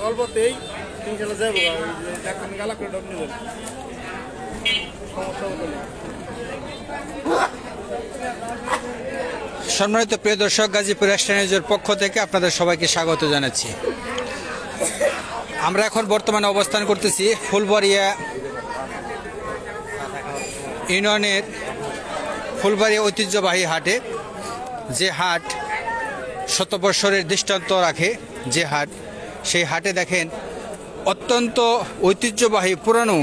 অল্পতেই ইনশাল্লাহ যাবো গালা করে ডক নেবেন সম্মানিত প্রিয় দর্শক, গাজীপুর এক্সট্রা নিউজের পক্ষ থেকে আপনাদের সবাইকে স্বাগত জানাচ্ছি। আমরা এখন বর্তমানে অবস্থান করতেছি ফুলবাড়িয়া ইউনিয়নের ফুলবাড়িয়া ঐতিহ্যবাহী হাটে, যে হাট শতবর্ষের দৃষ্টান্ত রাখে। যে হাট, সেই হাটে দেখেন অত্যন্ত ঐতিহ্যবাহী পুরানো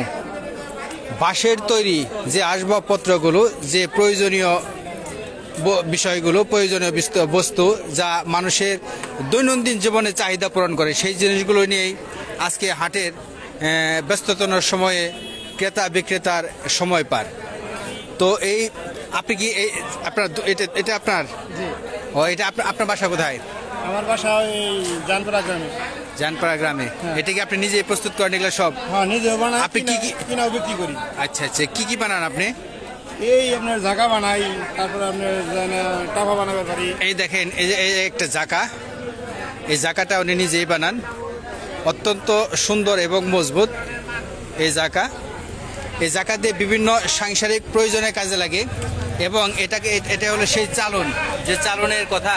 বাঁশের তৈরি যে আসবাবপত্রগুলো, যে প্রয়োজনীয় বিষয়গুলো, প্রয়োজনীয় বস্তু যা মানুষের দৈনন্দিন জীবনে চাহিদা পূরণ করে, সেই জিনিসগুলো নিয়েই আজকে হাটের ব্যস্ততম সময়ে ক্রেতা বিক্রেতার সময় পার। তো এই আপনি কি এই আপনার এটা আপনার? ও, এটা আপনার বাসা কোথায়? আমার বাসা ওই জানপাড়া গ্রামে। জানপাড়া গ্রামে? এটা কি আপনি নিজে প্রস্তুত করেন এগুলো সব? হ্যাঁ, নিজে বানাই। আপনি কি কিনাও বিক্রি করি। আচ্ছা আচ্ছা, কি বানান আপনি? এই আপনার জাকা বানাই, তারপরে আপনার টাকা বানাতে পারি। এই দেখেন, এই একটা জাকা, এই জাকাটা উনি নিজেই বানান, অত্যন্ত সুন্দর এবং মজবুত এই জাকা। এই জাকা দিয়ে বিভিন্ন সাংসারিক প্রয়োজনে কাজে লাগে এবং এটা হলো সেই চালন, যে চালনের কথা,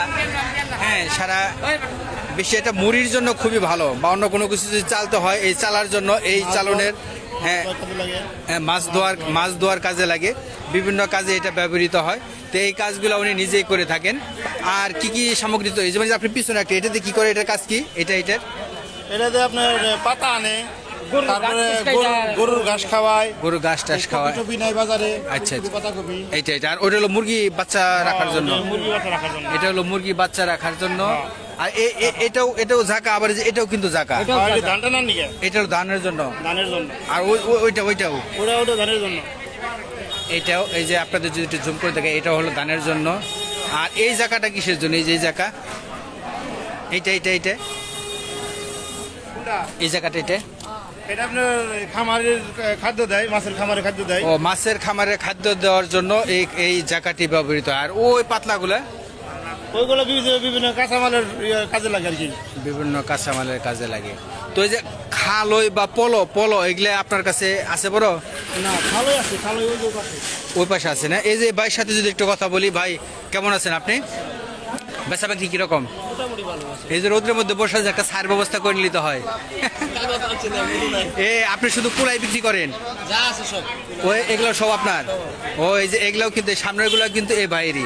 হ্যাঁ, সারা বিশ্বে এটা মুড়ির জন্য খুবই ভালো, বা অন্য কোনো কিছু যদি চালতে হয় এই চালার জন্য এই চালনের, হ্যাঁ, মাছ ধোয়ার কাজে লাগে, বিভিন্ন কাজে এটা ব্যবহৃত হয়। তো এই কাজগুলো উনি নিজেই করে থাকেন। আর কি কি সামগ্রী তো এই যেমন আপনি পিছনে একটা, এটাতে কি করে, এটার কাজ কি? এটাতে আপনার পাতা আনে, তারপরে গরুর ঘাস খাওয়ায়, গরুর ঘাস টাস খাওয়ায় বাজারে। আচ্ছা, পাতাকপি এটা। আর ওটা হলো মুরগি বাচ্চা রাখার জন্য, এটা হলো মুরগি বাচ্চা রাখার জন্য। আর এটাও জাকা, আবার এটাও কিন্তু জাকা, এটাও ধানের জন্য। আর ওইটাও ধানের জন্য। এটাও, এই যে আপনাদের যদি একটু জুম করে দেখে, এটা হলো ধানের জন্য। আর এই জাকাটা কিসের জন্য? এই যে জাকা, এইটা এই জায়গাটা, এটা আপনার খামারের খাদ্য দেয়, মাছের খামারে খাদ্য দেয়। ও, মাছের খামারে খাদ্য দেওয়ার জন্য এই জাকাটি ব্যবহৃত হয়। আর ওই পাতলাগুলা, ওইগুলো বিভিন্ন কাঁচামালের কাজে লাগে আর কি, বিভিন্ন কাঁচামালের কাজে লাগে। তো এই যে খালই বা পলো এগুলা আপনার কাছে আছে? বড় না, খালই আছে, খালই ওই পাশে আছে না? এই যে ভাইয়ের সাথে যদি একটু কথা বলি, ভাই কেমন আছেন আপনি? বেচা বিক্রি কিরকম? এই যে রোদের মধ্যে বসে একটা সার ব্যবস্থা করে নিতে হয়। আপনি শুধু কুলাই বিক্রি করেন? ওই এগুলো সব আপনার? ও, এই যে এগুলাও কিন্তু, সামনের গুলো কিন্তু এই বাইরে,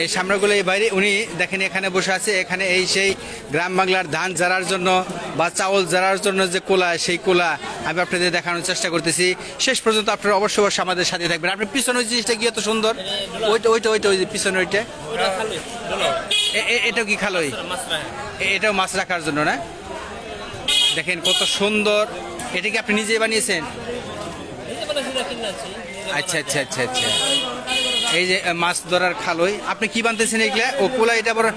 এই সামনেগুলো এই বাইরে। উনি দেখেন এখানে বসে আছে, এখানে এই সেই গ্রাম বাংলার ধান ঝাড়ার জন্য বা চাউল ঝাড়ার জন্য যে কোলা, সেই কোলা আমি আপনাদের দেখানোর চেষ্টা করতেছি। শেষ পর্যন্ত আপনারা অবশ্যই আমাদের সাথে থাকবেন। আপনার পিছনের জিনিসটা কি এত সুন্দর? ওইটা ওই যে পিছনে ওইটা, এটাও কি খালই? এটাও মাছ রাখার জন্য না? দেখেন কত সুন্দর। এটা কি আপনি নিজেই বানিয়েছেন? আচ্ছা আচ্ছা আচ্ছা আচ্ছা। এই যে মাছ ধরার খালই, আপনি কি বানতেছেন এগুলা? ও কোলা, এটা আবার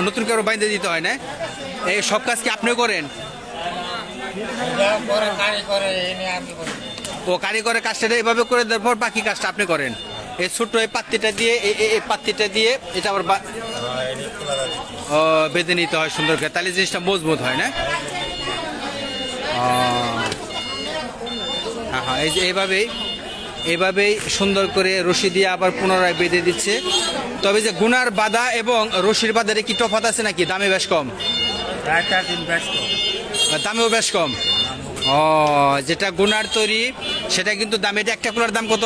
নতুন করে বাইন্ধে দিতে হয় না? এই সব কাজ কি আপনিও করেন? ও, কারিগরের কাজটা এভাবে করে দেওয়ার পর বাকি কাজটা আপনি করেন? এই ছোট্ট এই পাত্তিটা দিয়ে, এই পাত্তিটা দিয়ে এটা আবার বেঁধে নিতে হয় সুন্দর করে, তাহলে জিনিসটা মজবুত হয় না? হ্যাঁ, এই যে এইভাবেই সুন্দর করে রশি দিয়ে আবার পুনরায় বেঁধে দিচ্ছে। তবে যে গুনার বাঁধা এবং রশির বাঁধারে কি তফাৎ আছে নাকি? দামে বেশ কম? দামেও বেশ কম। ও, যেটা গুনার তৈরি সেটা কিন্তু দাম, এটা একটা কুলার দাম কত?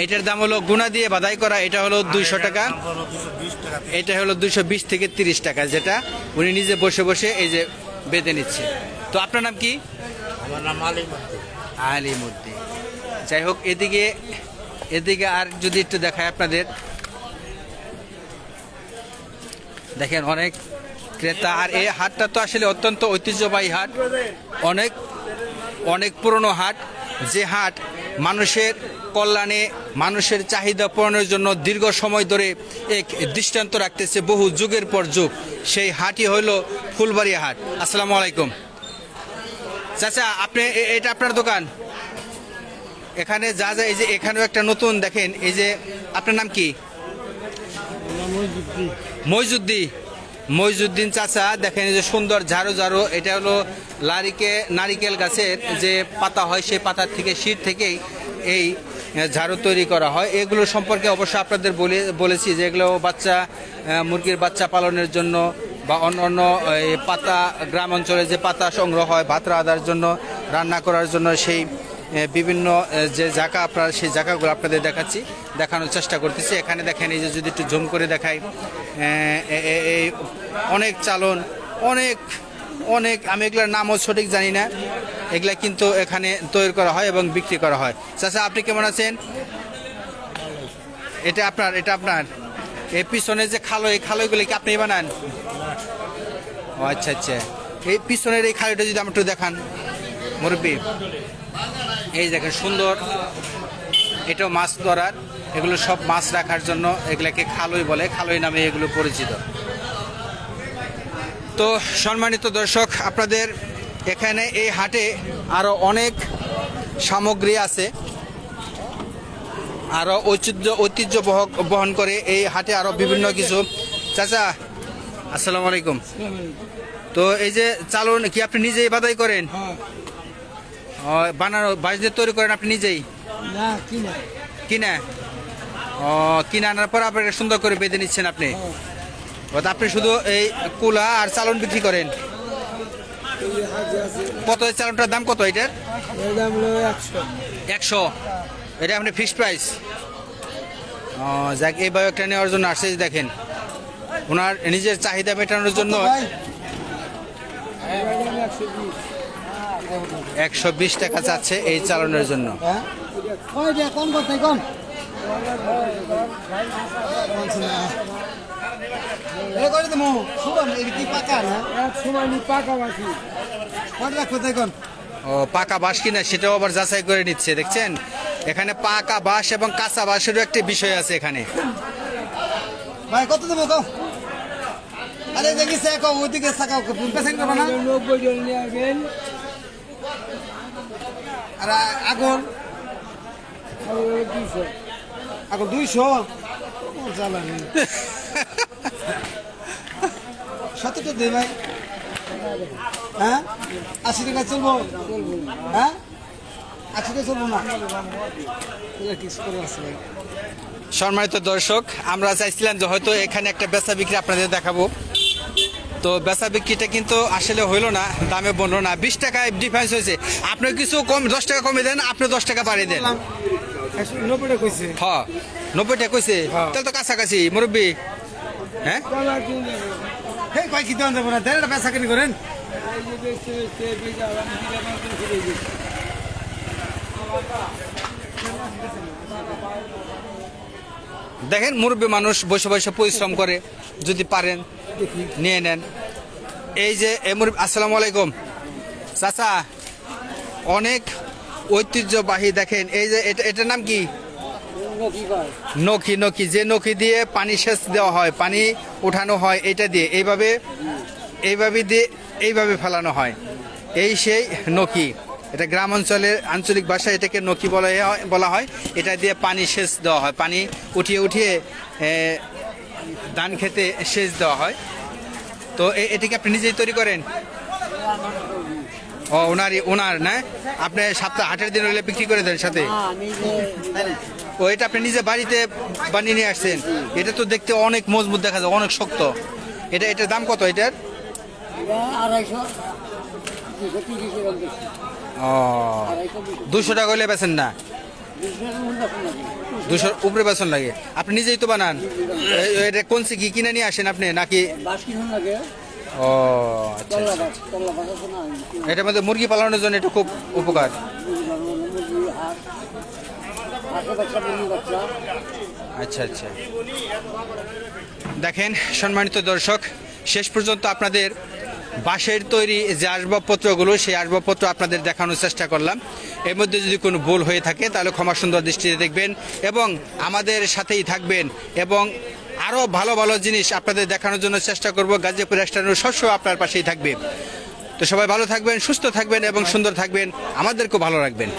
এটার দাম হলো গুনা দিয়ে বাঁধাই করা, এটা হলো 200 টাকা, এটা হলো 220 থেকে 30 টাকা, যেটা উনি নিজে বসে বসে এই যে বেঁধে নিচ্ছে। তো আপনার নাম কি? আমার নাম আলিমুদ্দিন। যাই হোক, এদিকে আর যদি একটু দেখায় আপনাদের, দেখেন অনেক ক্রেতা। আর এই হাটটা তো আসলে অত্যন্ত ঐতিহ্যবাহী হাট, অনেক পুরনো হাট, যে হাট মানুষের কল্যাণে, মানুষের চাহিদা পূরণের জন্য দীর্ঘ সময় ধরে এক দৃষ্টান্ত রাখতেছে, বহু যুগের পর যুগ। সেই হাটই হইল ফুলবাড়িয়া হাট। আসসালামু আলাইকুম চাচা, আপনি এটা আপনার দোকান? এখানে যা এই যে এখানেও একটা নতুন, দেখেন এই যে, আপনার নাম কি? মইজুদ্দিন চাচা দেখেন এই যে সুন্দর ঝাড়ু ঝাড়ু, এটা হলো নারিকেল গাছের যে পাতা হয় সেই পাতার থেকে শীত থেকেই এই ঝাড়ু তৈরি করা হয়। এগুলো সম্পর্কে অবশ্য আপনাদের বলেছি যে এগুলো বাচ্চা মুরগির বাচ্চা পালনের জন্য বা অন্য পাতা, গ্রাম অঞ্চলে যে পাতা সংগ্রহ হয় ভাত রাঁধার জন্য, রান্না করার জন্য, সেই বিভিন্ন যে জায়গা আপনার সেই জায়গাগুলো আপনাদের দেখানোর চেষ্টা করতেছি। এখানে দেখেন এই যে যদি একটু জুম করে দেখাই, এই অনেক চালন, অনেক আমি এগুলোর নামও সঠিক জানি না, এগুলা কিন্তু এখানে তৈরি করা হয় এবং বিক্রি করা হয়। চাচা আপনি কেমন আছেন? এটা আপনার এই পিছনে যে খালো, এই খালোগুলো কি আপনি বানান? ও আচ্ছা, এই পিছনের এই খালোটা যদি আমরা একটু দেখান মুরব্বী, এই দেখেন সুন্দর, এটাও মাছ ধরার, এগুলো সব মাছ রাখার জন্য এগুলাকে খালই বলে, খালই নামে এগুলো পরিচিত। তো সম্মানিত দর্শক, আপনাদের এখানে এই হাটে আরো অনেক সামগ্রী আছে, আরো ঐতিহ্য বহন করে এই হাটে আরো বিভিন্ন কিছু। চাচা আসসালামু আলাইকুম। তো এই যে চালন কি আপনি নিজেই বাদাই করেন? বানানো বাঁশ তৈরি করেন আপনি নিজেই? কিনা কিনে আনার পর আপনি সুন্দর করে বেঁধে নিচ্ছেন আপনি? আপনি শুধু এই কুলা আর চালন বিক্রি করেন? কত এই চালনটার দাম কত? এটার 100। এটা আপনি ফিক্সড প্রাইস? যাক, এইভাবে একটা নেওয়ার জন্য আসছে, দেখেন ওনার নিজের চাহিদা মেটানোর জন্য 120 টাকা চাচ্ছে এই চালানোর জন্য। পাকা বাঁশ কিনা সেটাও আবার যাচাই করে নিচ্ছে, দেখছেন এখানে পাকা বাঁশ এবং কাঁচা বাঁশেরও একটা বিষয় আছে এখানে। ভাই কত দেবো কও? আরে দেখি সে কও ওইদিকে সাকাও পেছেন করবা না? 90 জন নিবেন। আর আগুন 200। আগুন 200 জ্বালানি। 70 তো দে ভাই। হ্যাঁ 80 টাকা চলবো? হ্যাঁ 80 টাকা চলবো না? এগুলা কিছু করে আছে ভাই। সম্মানিত দর্শক, আমরা চাইছিলাম যে হয়তো এখানে একটা বেচা বিক্রি আপনাদের দেখাবো, তো বেচা বিক্রিটা কিন্তু আসলে হইলো না, দামে বললো না, 20 টাকায় ডিফারেন্স হয়েছে। আপনি কিছু কম 10 টাকা কমে দেন, আপনি 10 টাকা বাড়িয়ে দেন। 90 টাকা কইছে। হ্যাঁ 90 টাকা কইছে, তাহলে তো কাছাকাছি মুরব্বী। হ্যাঁ কয় কি দেন দেবো না, দেড়টা বেচা কিনি করেন। দেখেন মুরব্বী মানুষ বসে বসে পরিশ্রম করে, যদি পারেন নিয়ে নেন। এই যে আসসালামু আলাইকুম চাচা, অনেক ঐতিহ্যবাহী দেখেন, এই যে এটার নাম কি? নখি। যে নখি দিয়ে পানি সেচ দেওয়া হয়, পানি উঠানো হয়, এটা দিয়ে এইভাবে ফেলানো হয়, এই সেই নখি। এটা গ্রাম অঞ্চলের আঞ্চলিক ভাষায় এটাকে নখি বলা হয়। এটা দিয়ে পানি সেচ দেওয়া হয়, পানি উঠিয়ে ধান খেতে সেচ দেওয়া হয়। তো এটাকে আপনি নিজেই তৈরি করেন? ও ওনার না, আপনি সপ্তাহ হাটের দিন হলে বিক্রি করে দেন সাথে? ও এটা আপনি নিজে বাড়িতে বানিয়ে নিয়ে আসছেন? এটা তো দেখতে অনেক মজবুত দেখা যায়, অনেক শক্ত। এটার দাম কত এটার? 200 টাকা হলে বেছেন না? 200 উপরে বেতন লাগে। আপনি নিজেই তো বানান? এটা কোন কি কিনে নিয়ে আসেন আপনি নাকি? ও আচ্ছা, এটার মধ্যে মুরগি পালনের জন্য এটা খুব উপকার। আচ্ছা, দেখেন সম্মানিত দর্শক, শেষ পর্যন্ত আপনাদের বাঁশের তৈরি যে আসবাবপত্রগুলো, সেই আসবাবপত্র আপনাদের দেখানোর চেষ্টা করলাম। এর মধ্যে যদি কোনো ভুল হয়ে থাকে তাহলে ক্ষমা সুন্দর দৃষ্টিতে দেখবেন এবং আমাদের সাথেই থাকবেন, এবং আরও ভালো ভালো জিনিস আপনাদের দেখানোর জন্য চেষ্টা করব। গাজীপুর রেস্টুরেন্ট সবসময় আপনার পাশেই থাকবে। তো সবাই ভালো থাকবেন, সুস্থ থাকবেন এবং সুন্দর থাকবেন, আমাদেরকেও ভালো রাখবেন।